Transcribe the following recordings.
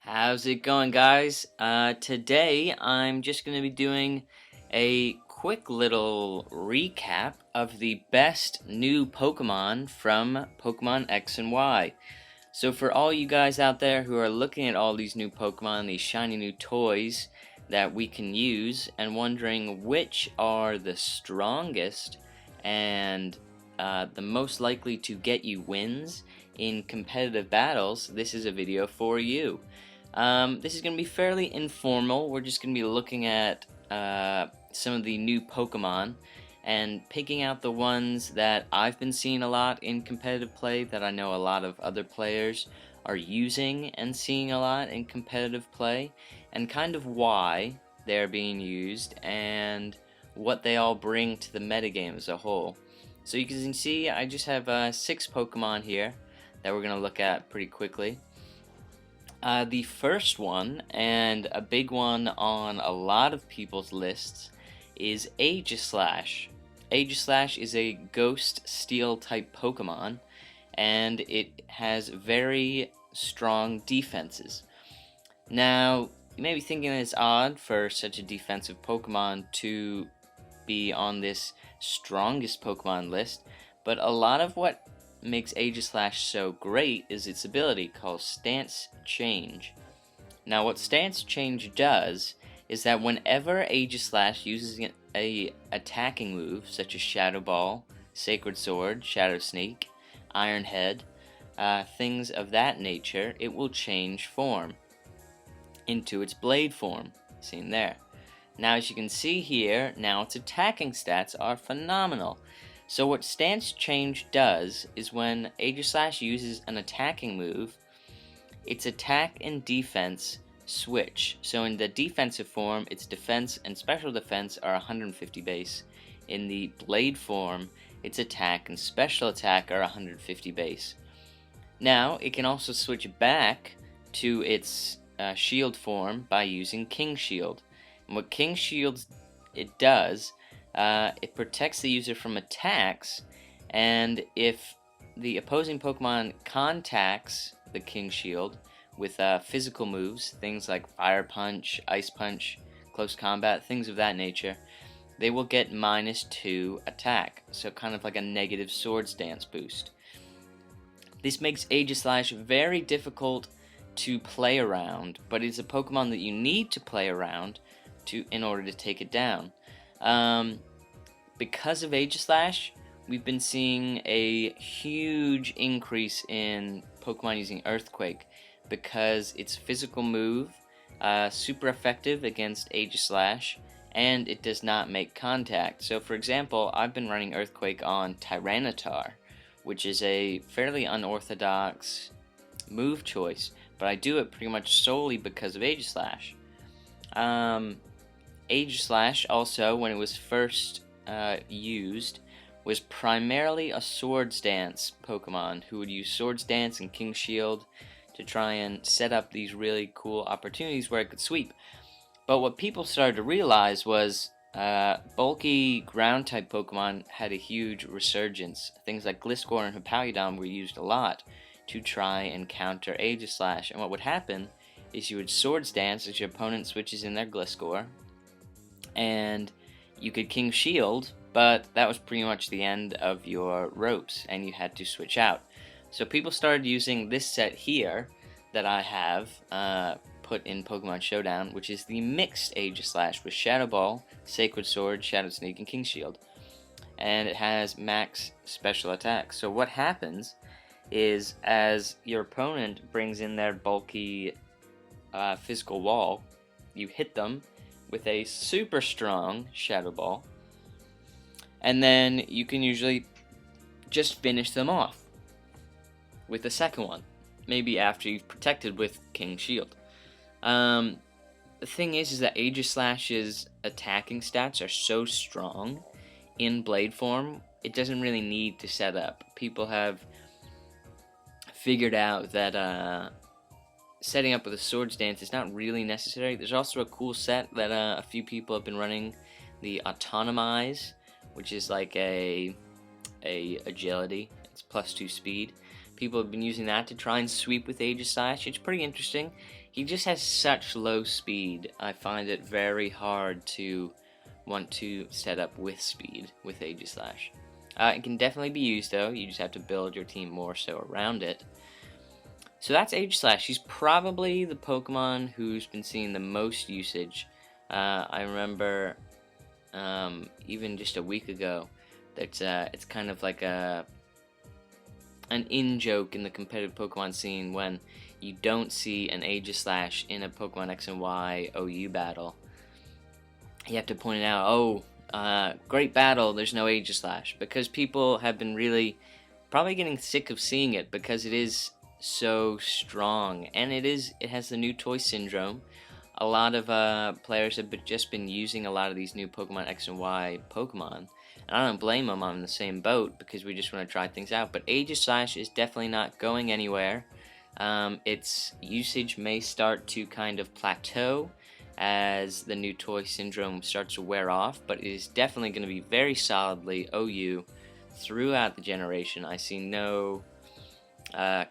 How's it going, guys? Today I'm just going to be doing a quick little recap of the best new Pokemon from Pokemon X and Y. So for all you guys out there who are looking at all these new Pokemon, these shiny new toys that we can use, and wondering which are the strongest and the most likely to get you wins in competitive battles, this is a video for you. This is going to be fairly informal. We're just going to be looking at some of the new Pokemon and picking out the ones that I've been seeing a lot in competitive play that I know a lot of other players are using and seeing a lot in competitive play, and kind of why they're being used and what they all bring to the metagame as a whole. So you can see I just have 6 Pokemon here that we're going to look at pretty quickly. The first one, and a big one on a lot of people's lists, is Aegislash. Aegislash is a Ghost Steel type Pokemon, and it has very strong defenses. Now, you may be thinking it's odd for such a defensive Pokemon to be on this strongest Pokemon list, but a lot of what makes Aegislash so great is its ability called Stance Change. Now what Stance Change does is that whenever Aegislash uses a attacking move such as Shadow Ball, Sacred Sword, Shadow Sneak, Iron Head, things of that nature, it will change form into its blade form, seen there. Now as you can see here, now its attacking stats are phenomenal. So what Stance Change does is when Aegislash uses an attacking move, its attack and defense switch. So in the defensive form, its defense and special defense are 150 base. In the blade form, its attack and special attack are 150 base. Now, it can also switch back to its shield form by using King Shield. And what King Shield it does, it protects the user from attacks, and if the opposing Pokemon contacts the King Shield with physical moves, things like Fire Punch, Ice Punch, Close Combat, things of that nature, they will get -2 attack, so kind of like a negative Swords Dance boost. This makes Aegislash very difficult to play around, but it's a Pokemon that you need to play around in order to take it down. Because of Aegislash, we've been seeing a huge increase in Pokemon using Earthquake, because its physical move, super effective against Aegislash, and it does not make contact. So for example, I've been running Earthquake on Tyranitar, which is a fairly unorthodox move choice, but I do it pretty much solely because of Aegislash. Aegislash also, when it was first used, was primarily a Swords Dance Pokemon who would use Swords Dance and King Shield to try and set up these really cool opportunities where it could sweep. But what people started to realize was bulky ground-type Pokemon had a huge resurgence. Things like Gliscor and Hippowdon were used a lot to try and counter Aegislash, and what would happen is you would Swords Dance as your opponent switches in their Gliscor, and you could King Shield, but that was pretty much the end of your ropes, and you had to switch out. So people started using this set here that I have put in Pokemon Showdown, which is the mixed Aegislash with Shadow Ball, Sacred Sword, Shadow Sneak, and King Shield. And it has max special attack. So what happens is, as your opponent brings in their bulky physical wall, you hit them with a super strong Shadow Ball, and then you can usually just finish them off with the second one, maybe after you've protected with King Shield. The thing is that Aegislash's attacking stats are so strong in blade form, it doesn't really need to set up. People have figured out that setting up with a Swords Dance is not really necessary. There's also a cool set that a few people have been running, the Autonomize, which is like a agility. It's +2 speed. People have been using that to try and sweep with Aegislash. It's pretty interesting. He just has such low speed. I find it very hard to want to set up with speed with Aegislash. It can definitely be used though. You just have to build your team more so around it. So that's Aegislash. He's probably the Pokemon who's been seeing the most usage. I remember even just a week ago that it's kind of like an in-joke in the competitive Pokemon scene when you don't see an Aegislash in a Pokemon X and Y OU battle. You have to point it out, great battle, there's no Aegislash, because people have been really probably getting sick of seeing it because it is so strong, and it has the new toy syndrome. A lot of players have just been using a lot of these new Pokemon X and Y Pokemon, and I don't blame them. I'm in the same boat because we just want to try things out. But Aegislash is definitely not going anywhere. Its usage may start to kind of plateau as the new toy syndrome starts to wear off, but it is definitely going to be very solidly OU throughout the generation. I see no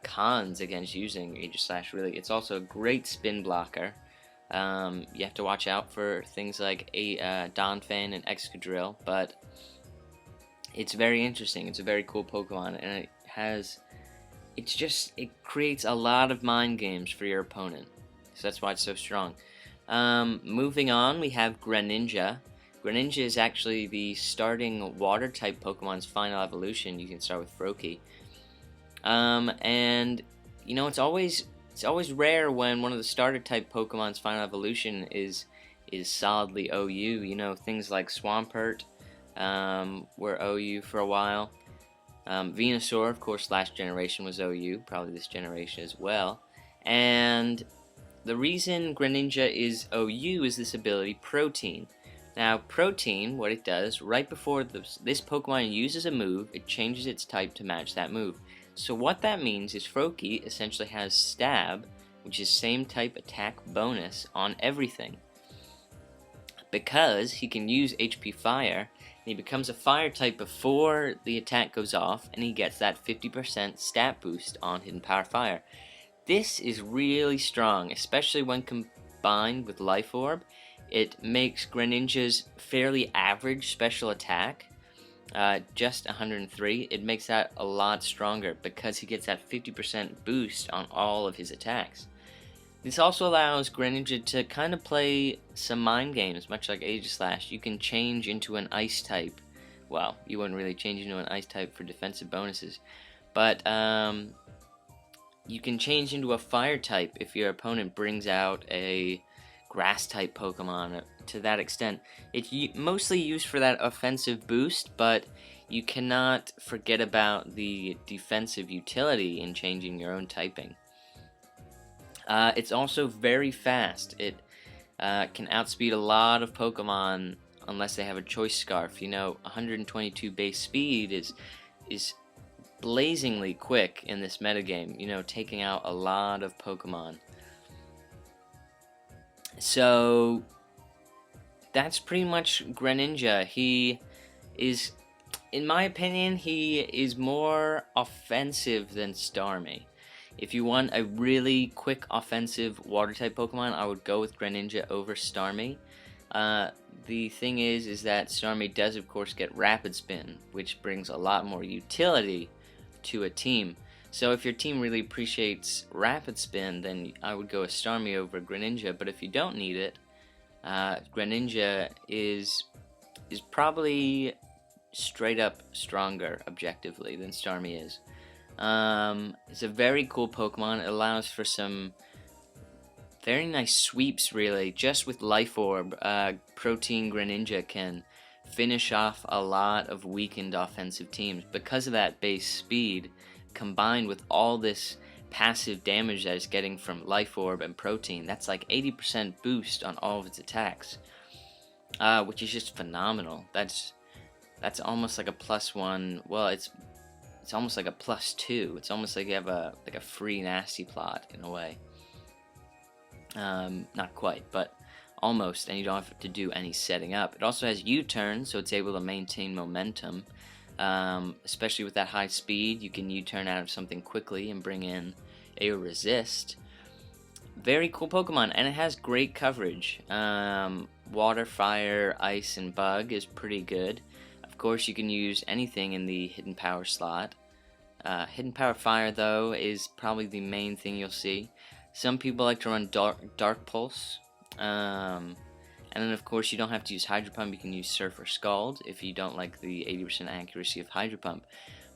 cons against using Aegislash, really. It's also a great spin blocker. You have to watch out for things like Donphan and Excadrill, but it's very interesting. It's a very cool Pokemon, and it creates a lot of mind games for your opponent. So that's why it's so strong. Moving on, we have Greninja. Greninja is actually the starting Water-type Pokemon's final evolution. You can start with Froakie. And, you know, it's always rare when one of the starter-type Pokemon's final evolution is solidly OU. You know, things like Swampert were OU for a while. Venusaur, of course, last generation was OU, probably this generation as well. And the reason Greninja is OU is this ability, Protein. Now, Protein, what it does, right before this Pokemon uses a move, it changes its type to match that move. So what that means is Froakie essentially has Stab, which is same type attack bonus on everything. Because he can use HP Fire, he becomes a Fire type before the attack goes off, and he gets that 50% stat boost on Hidden Power Fire. This is really strong, especially when combined with Life Orb. It makes Greninja's fairly average special attack, just 103, it makes that a lot stronger because he gets that 50% boost on all of his attacks. This also allows Greninja to kind of play some mind games, much like Aegislash. You can change into an Ice type. Well, you wouldn't really change into an Ice type for defensive bonuses, but you can change into a Fire type if your opponent brings out a Grass type Pokemon. To that extent, it's mostly used for that offensive boost, but you cannot forget about the defensive utility in changing your own typing. It's also very fast. It can outspeed a lot of Pokemon unless they have a Choice Scarf. You know, 122 base speed is blazingly quick in this metagame, you know, taking out a lot of Pokemon. So that's pretty much Greninja. He is, in my opinion, he is more offensive than Starmie. If you want a really quick offensive Water-type Pokemon, I would go with Greninja over Starmie. The thing is that Starmie does, of course, get Rapid Spin, which brings a lot more utility to a team. So if your team really appreciates Rapid Spin, then I would go with Starmie over Greninja. But if you don't need it, Greninja is probably straight up stronger objectively than Starmie is. It's a very cool Pokemon. It allows for some very nice sweeps, really. Just with Life Orb, Protein Greninja can finish off a lot of weakened offensive teams because of that base speed, combined with all this passive damage that it's getting from Life Orb and Protein. That's like 80% boost on all of its attacks, which is just phenomenal. That's almost like a +1. Well, it's almost like a +2. It's almost like you have a free Nasty Plot in a way. Not quite, but almost, and you don't have to do any setting up. It also has U-turn, so it's able to maintain momentum. Especially with that high speed, you can U-turn out of something quickly and bring in a resist. Very cool Pokemon, and it has great coverage. Water, Fire, Ice, and Bug is pretty good. Of course, you can use anything in the Hidden Power slot. Hidden Power Fire, though, is probably the main thing you'll see. Some people like to run Dark Pulse. And then, of course, you don't have to use Hydro Pump. You can use Surf or Scald if you don't like the 80% accuracy of Hydro Pump.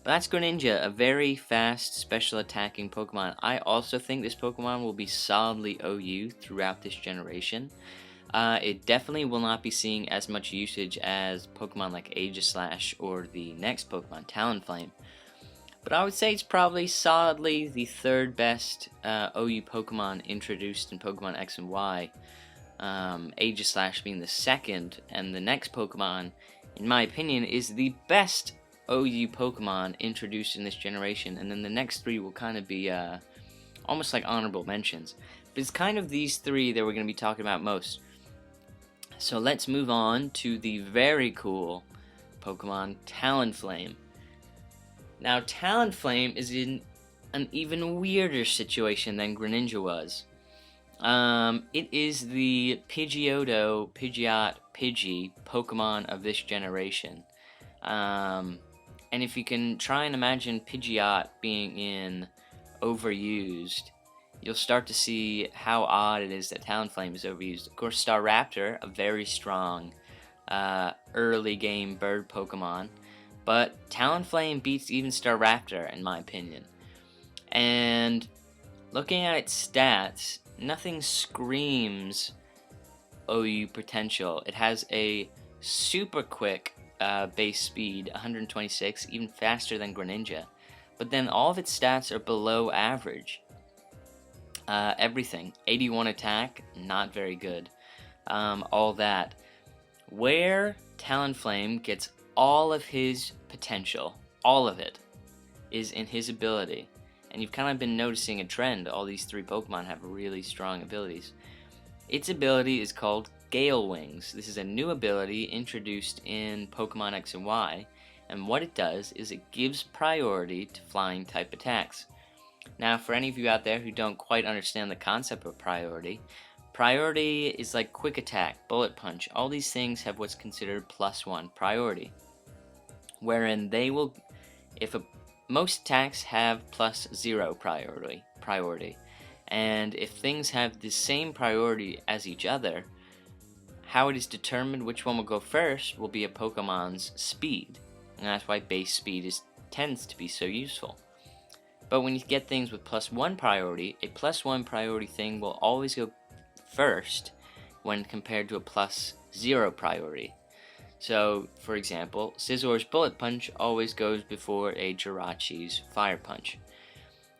But that's Greninja, a very fast, special attacking Pokemon. I also think this Pokemon will be solidly OU throughout this generation. It definitely will not be seeing as much usage as Pokemon like Aegislash or the next Pokemon, Talonflame. But I would say it's probably solidly the third best OU Pokemon introduced in Pokemon X and Y. Aegislash being the second, and the next Pokemon, in my opinion, is the best OU Pokemon introduced in this generation, and then the next three will kind of be almost like honorable mentions. But it's kind of these three that we're going to be talking about most. So let's move on to the very cool Pokemon Talonflame. Now, Talonflame is in an even weirder situation than Greninja was. It is the Pidgeotto, Pidgeot, Pidgey Pokemon of this generation. And if you can try and imagine Pidgeot being in Overused, you'll start to see how odd it is that Talonflame is overused. Of course, Staraptor, a very strong early game bird Pokemon, but Talonflame beats even Staraptor in my opinion. And looking at its stats, nothing screams OU potential. It has a super quick base speed, 126, even faster than Greninja. But then all of its stats are below average. Everything. 81 attack, not very good. All that. Where Talonflame gets all of his potential, all of it, is in his ability. And you've kind of been noticing a trend. All these three Pokemon have really strong abilities. Its ability is called Gale Wings. This is a new ability introduced in Pokemon X and Y, and what it does is it gives priority to flying type attacks. Now, for any of you out there who don't quite understand the concept of priority, priority is like quick attack, bullet punch. All these things have what's considered +1 priority, wherein they will, most attacks have +0 priority, and if things have the same priority as each other, how it is determined which one will go first will be a Pokemon's speed, and that's why base speed tends to be so useful. But when you get things with +1 priority, a +1 priority thing will always go first when compared to a +0 priority. So, for example, Scizor's Bullet Punch always goes before a Jirachi's Fire Punch.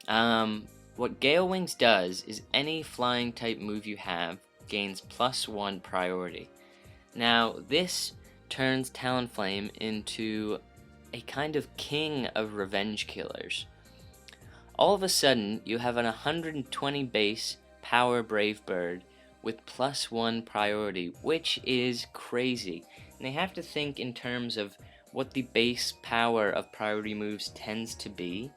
What Gale Wings does is any flying type move you have gains +1 priority. Now, this turns Talonflame into a kind of king of revenge killers. All of a sudden, you have an 120 base power Brave Bird with +1 priority, which is crazy. And they have to think in terms of what the base power of priority moves tends to be.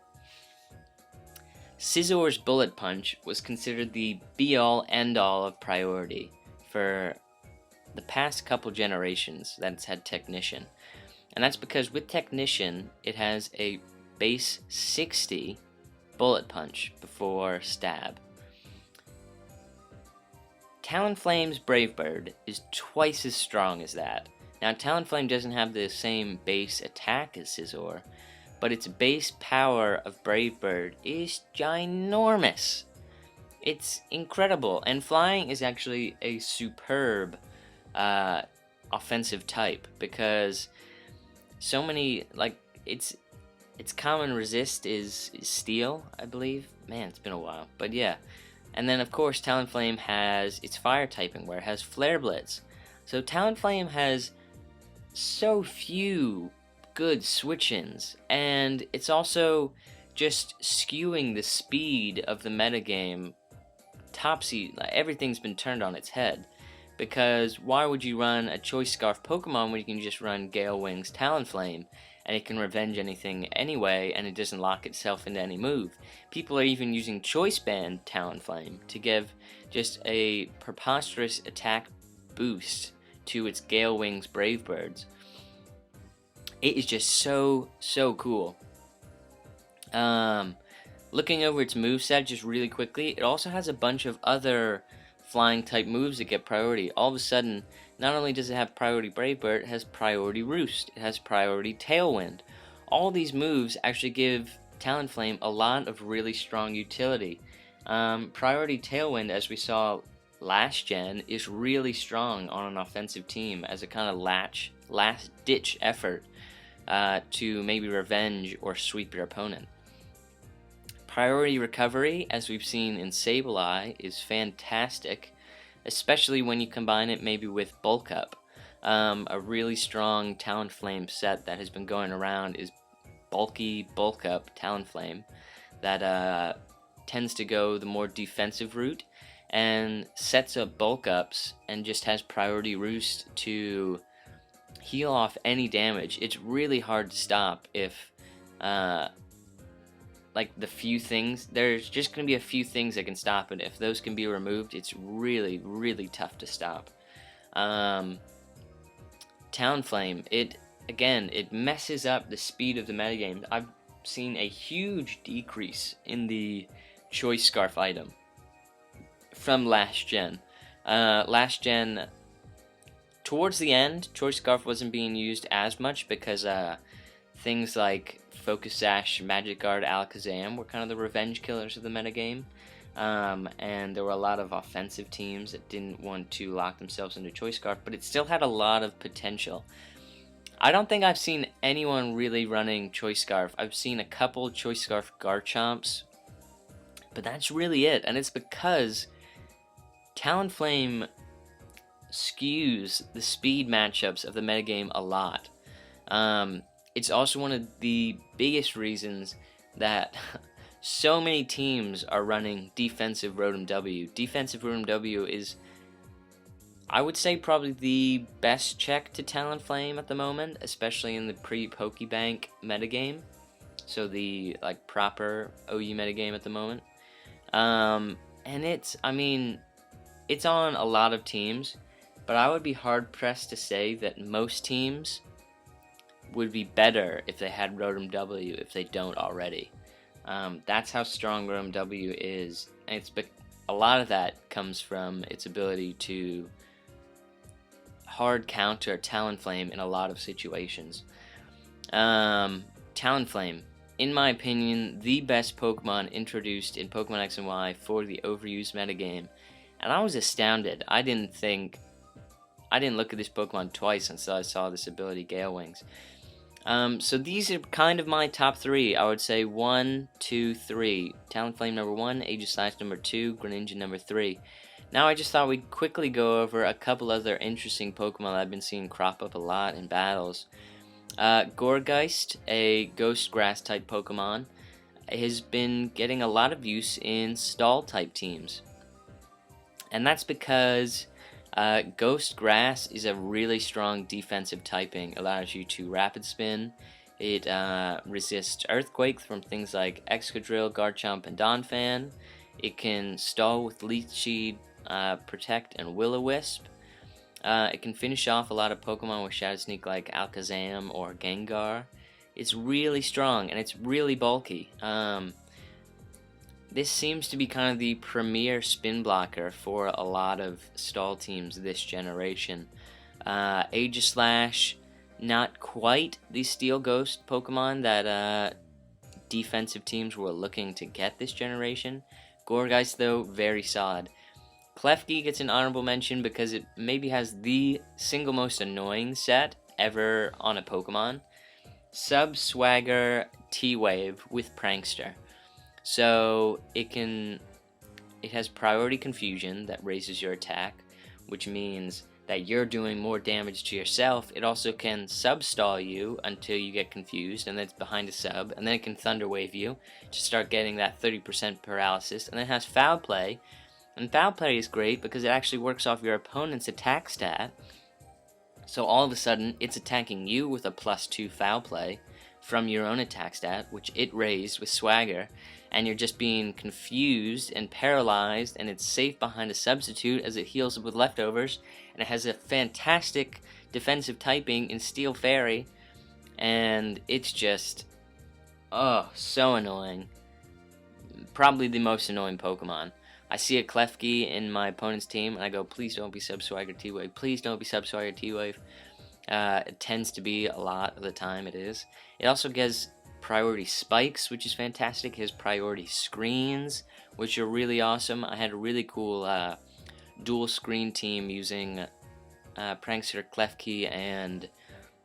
Scizor's Bullet Punch was considered the be-all, end-all of priority for the past couple generations that it's had Technician. And that's because with Technician, it has a base 60 Bullet Punch before Stab. Talonflame's Brave Bird is twice as strong as that. Now, Talonflame doesn't have the same base attack as Scizor, but its base power of Brave Bird is ginormous. It's incredible, and flying is actually a superb offensive type, because so many, like, its common resist is steel, I believe. Man, it's been a while, but yeah. And then, of course, Talonflame has its fire typing, where it has Flare Blitz. So Talonflame has so few good switch-ins, and it's also just skewing the speed of the metagame. Everything's been turned on its head, because why would you run a Choice Scarf Pokemon when you can just run Gale Wings Talonflame and it can revenge anything anyway, and it doesn't lock itself into any move. People are even using Choice Band Talonflame to give just a preposterous attack boost to its Gale Wings Brave Birds. It is just so cool. Looking over its moveset just really quickly, it also has a bunch of other flying type moves that get priority. All of a sudden, not only does it have priority Brave Bird, it has priority Roost, it has priority Tailwind. All these moves actually give Talonflame a lot of really strong utility. Priority Tailwind, as we saw last gen, is really strong on an offensive team as a kind of last ditch effort to maybe revenge or sweep your opponent. Priority Recovery, as we've seen in Sableye, is fantastic, especially when you combine it maybe with Bulk Up. A really strong Talonflame set that has been going around is bulky Bulk Up Talonflame that tends to go the more defensive route and sets up Bulk Ups and just has Priority Roost to heal off any damage. It's really hard to stop if like the few things, there's just going to be a few things that can stop it. If those can be removed, it's really tough to stop. Talonflame, it messes up the speed of the metagame. I've seen a huge decrease in the Choice Scarf item from last gen. Towards the end, Choice Scarf wasn't being used as much because things like Focus Sash, Magic Guard, Alakazam were kind of the revenge killers of the metagame. And there were a lot of offensive teams that didn't want to lock themselves into Choice Scarf, but it still had a lot of potential. I don't think I've seen anyone really running Choice Scarf. I've seen a couple Choice Scarf Garchomps, but that's really it. And it's because Talonflame skews the speed matchups of the metagame a lot. It's also one of the biggest reasons that so many teams are running defensive Rotom W. Defensive Rotom W is, I would say, probably the best check to Talonflame at the moment, especially in the pre-Pokebank metagame. So the proper OU metagame at the moment. And it's on a lot of teams, but I would be hard pressed to say that most teams would be better if they had Rotom W if they don't already. That's how strong Rotom W is, and a lot of that comes from its ability to hard counter Talonflame in a lot of situations. Talonflame, in my opinion, the best Pokemon introduced in Pokemon X and Y for the overused metagame, and I was astounded. I didn't look at this Pokemon twice until I saw this ability, Gale Wings. So these are kind of my top three. I would say 1, 2, 3. Talonflame number 1, Aegislash number 2, Greninja number 3. Now I just thought we'd quickly go over a couple other interesting Pokemon that I've been seeing crop up a lot in battles. Gourgeist, a Ghost Grass type Pokemon, has been getting a lot of use in Stall type teams. And that's because Ghost Grass is a really strong defensive typing. Allows you to Rapid Spin. It resists Earthquake from things like Excadrill, Garchomp, and Donphan. It can stall with Leech Seed, Protect, and Will-O-Wisp. It can finish off a lot of Pokemon with Shadow Sneak like Alakazam or Gengar. It's really strong and it's really bulky. This seems to be kind of the premier spin blocker for a lot of stall teams this generation. Aegislash, not quite the Steel Ghost Pokemon that defensive teams were looking to get this generation. Gourgeist, though, very solid. Klefki gets an honorable mention because it maybe has the single most annoying set ever on a Pokemon. Sub-Swagger T-Wave with Prankster. So it has priority confusion that raises your attack, which means that you're doing more damage to yourself. It also can sub-stall you until you get confused, and then it's behind a sub, and then it can Thunder Wave you to start getting that 30% paralysis, and then it has Foul Play, and Foul Play is great because it actually works off your opponent's attack stat, so all of a sudden it's attacking you with a +2 Foul Play, from your own attack stat, which it raised with Swagger, and you're just being confused and paralyzed, and it's safe behind a substitute as it heals with leftovers, and it has a fantastic defensive typing in Steel Fairy, and it's just, oh, so annoying. Probably the most annoying Pokemon. I see a Klefki in my opponent's team, and I go, please don't be Sub-Swagger T-Wave, please don't be Sub-Swagger T-Wave. It tends to be a lot of the time, it is. It also gets priority spikes, which is fantastic. It has priority screens, which are really awesome. I had a really cool dual screen team using Prankster, Klefki, and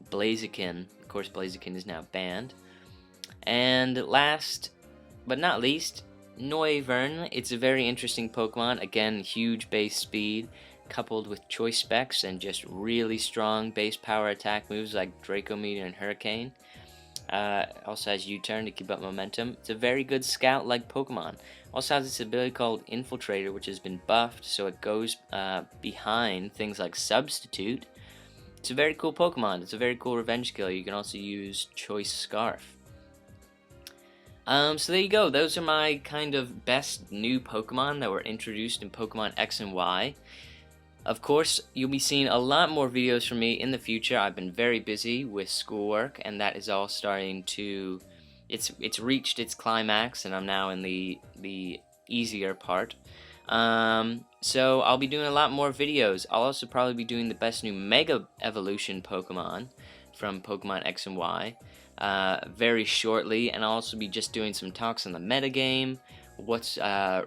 Blaziken. Of course, Blaziken is now banned. And last but not least, Noivern. It's a very interesting Pokemon. Again, huge base speed, coupled with choice specs and just really strong base power attack moves like Draco Meteor and Hurricane. Also has U-turn to keep up momentum. It's a very good scout-like Pokemon. Also has this ability called Infiltrator, which has been buffed, so it goes behind things like Substitute. It's a very cool Pokemon. It's a very cool revenge skill. You can also use Choice Scarf. So there you go. Those are my kind of best new Pokemon that were introduced in Pokemon X and Y. Of course, you'll be seeing a lot more videos from me in the future. I've been very busy with schoolwork, and that is all starting to... It's reached its climax, and I'm now in the easier part. So I'll be doing a lot more videos. I'll also probably be doing the best new Mega Evolution Pokemon from Pokemon X and Y very shortly, and I'll also be just doing some talks on the metagame, what's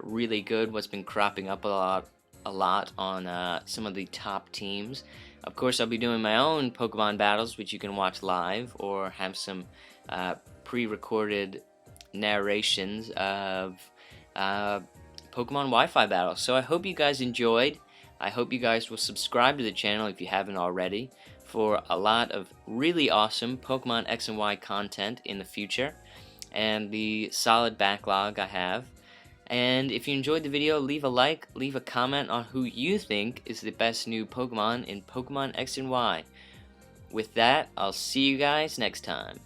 really good, what's been cropping up a lot on some of the top teams. Of course, I'll be doing my own Pokemon battles, which you can watch live, or have some pre-recorded narrations of Pokemon Wi-Fi battles. So I hope you guys enjoyed. I hope you guys will subscribe to the channel if you haven't already for a lot of really awesome Pokemon X and Y content in the future, and the solid backlog I have. And if you enjoyed the video, leave a like, leave a comment on who you think is the best new Pokemon in Pokemon X and Y. With that, I'll see you guys next time.